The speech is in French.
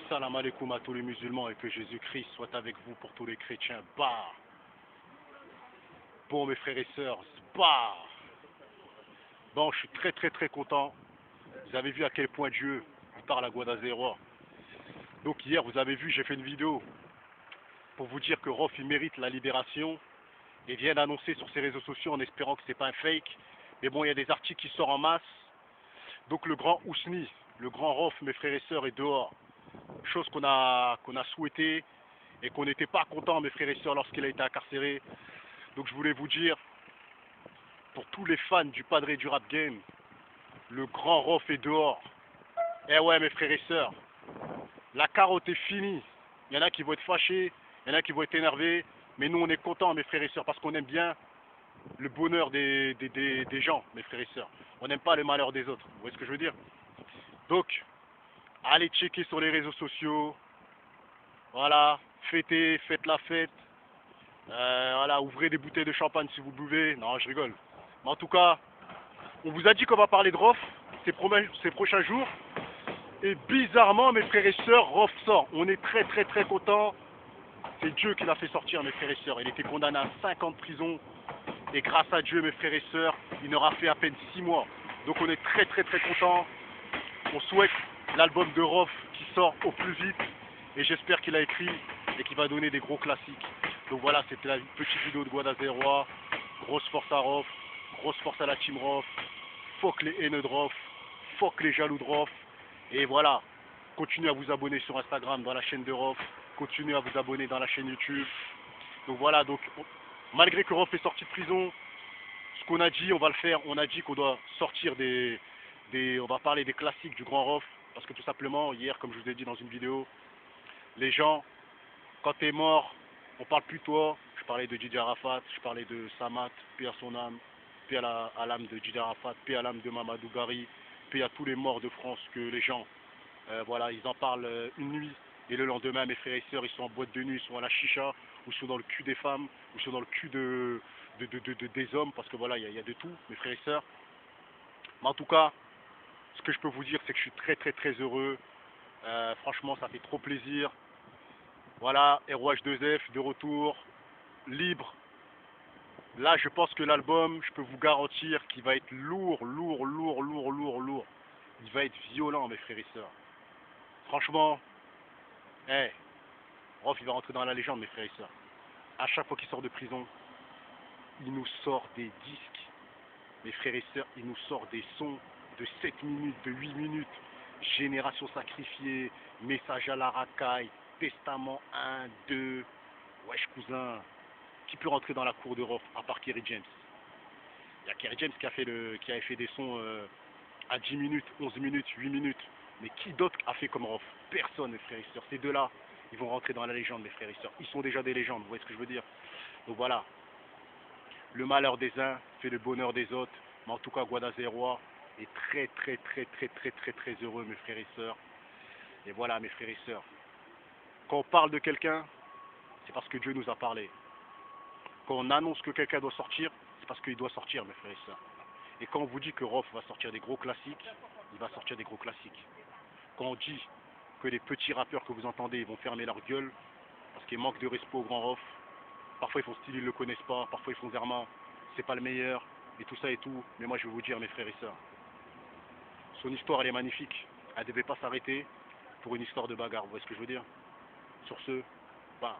Salam alaikum à tous les musulmans et que Jésus-Christ soit avec vous pour tous les chrétiens. Bah. Bon mes frères et sœurs, bah. Bon, je suis très content. Vous avez vu à quel point Dieu vous parle à Guadalajara. Donc hier, vous avez vu, j'ai fait une vidéo pour vous dire que Rof il mérite la libération et vient d'annoncer sur ses réseaux sociaux en espérant que c'est pas un fake. Mais bon, il y a des articles qui sortent en masse. Donc le grand Ousni, le grand Rof, mes frères et sœurs, est dehors. Chose qu'on a souhaité et qu'on n'était pas content, mes frères et sœurs, lorsqu'il a été incarcéré. Donc je voulais vous dire, pour tous les fans du Padre du rap game, le grand Rof est dehors. Eh ouais, mes frères et sœurs, la carotte est finie. Il y en a qui vont être fâchés, il y en a qui vont être énervés, mais nous on est contents, mes frères et sœurs, parce qu'on aime bien le bonheur des gens, mes frères et sœurs. On n'aime pas le malheur des autres, vous voyez ce que je veux dire? Donc, allez checker sur les réseaux sociaux, voilà, fêtez, faites la fête, voilà, ouvrez des bouteilles de champagne si vous buvez, non je rigole. Mais en tout cas, on vous a dit qu'on va parler de Rof ces prochains jours, et bizarrement mes frères et sœurs, Rof sort. On est très contents, c'est Dieu qui l'a fait sortir mes frères et sœurs. Il était condamné à 5 ans de prison, et grâce à Dieu mes frères et sœurs, il n'aura fait à peine 6 mois. Donc on est très contents, on souhaite l'album de Rof qui sort au plus vite, et j'espère qu'il a écrit et qu'il va donner des gros classiques. Donc voilà, c'était la petite vidéo de Guadalajara. Grosse force à Rof, grosse force à la team Rof, fuck les haineux de Rof, fuck les jaloux de Rof. Et voilà, continuez à vous abonner sur Instagram dans la chaîne de Rof, continuez à vous abonner dans la chaîne YouTube. Donc voilà, donc malgré que Rof est sorti de prison, ce qu'on a dit, on va le faire. On a dit qu'on doit sortir on va parler des classiques du grand Rof, parce que tout simplement, hier, comme je vous ai dit dans une vidéo, les gens, quand t'es mort, on parle plus de toi. Je parlais de Didier Arafat, je parlais de Samat, paix à son âme, paix à l'âme de Didier Arafat, paix à l'âme de Mamadou Gari, paix à tous les morts de France que les gens, voilà, ils en parlent une nuit, et le lendemain, mes frères et sœurs, ils sont en boîte de nuit, ils sont à la chicha, ou ils sont dans le cul des femmes, ou ils sont dans le cul des hommes, parce que voilà, il y a de tout, mes frères et sœurs. Mais en tout cas, ce que je peux vous dire, c'est que je suis très heureux. Franchement, ça fait trop plaisir. Voilà, ROH2F de retour, libre. Là, je pense que l'album, je peux vous garantir qu'il va être lourd. Il va être violent, mes frères et sœurs. Franchement, hey, Rof, il va rentrer dans la légende, mes frères et sœurs. À chaque fois qu'il sort de prison, il nous sort des disques. Mes frères et sœurs, il nous sort des sons de 7 minutes, de 8 minutes. Génération sacrifiée, message à la racaille, testament 1, 2. Wesh cousin, qui peut rentrer dans la cour de Rof à part Kerry James? Il y a Kerry James qui avait fait des sons à 10 minutes, 11 minutes, 8 minutes. Mais qui d'autre a fait comme Rof? Personne, mes frères et sœurs. Ces deux-là, ils vont rentrer dans la légende, mes frères et sœurs. Ils sont déjà des légendes, vous voyez ce que je veux dire? Donc voilà, le malheur des uns fait le bonheur des autres. Mais en tout cas, Guadalajara est très heureux, mes frères et sœurs. Et voilà, mes frères et sœurs. Quand on parle de quelqu'un, c'est parce que Dieu nous a parlé. Quand on annonce que quelqu'un doit sortir, c'est parce qu'il doit sortir, mes frères et sœurs. Et quand on vous dit que Rof va sortir des gros classiques, il va sortir des gros classiques. Quand on dit que les petits rappeurs que vous entendez, ils vont fermer leur gueule, parce qu'ils manquent de respect au grand Rof, parfois ils font style, ils ne le connaissent pas, parfois ils font Zerma, c'est pas le meilleur, et tout ça et tout. Mais moi je vais vous dire, mes frères et sœurs, son histoire elle est magnifique. Elle ne devait pas s'arrêter pour une histoire de bagarre, vous voyez ce que je veux dire? Sur ce, bam.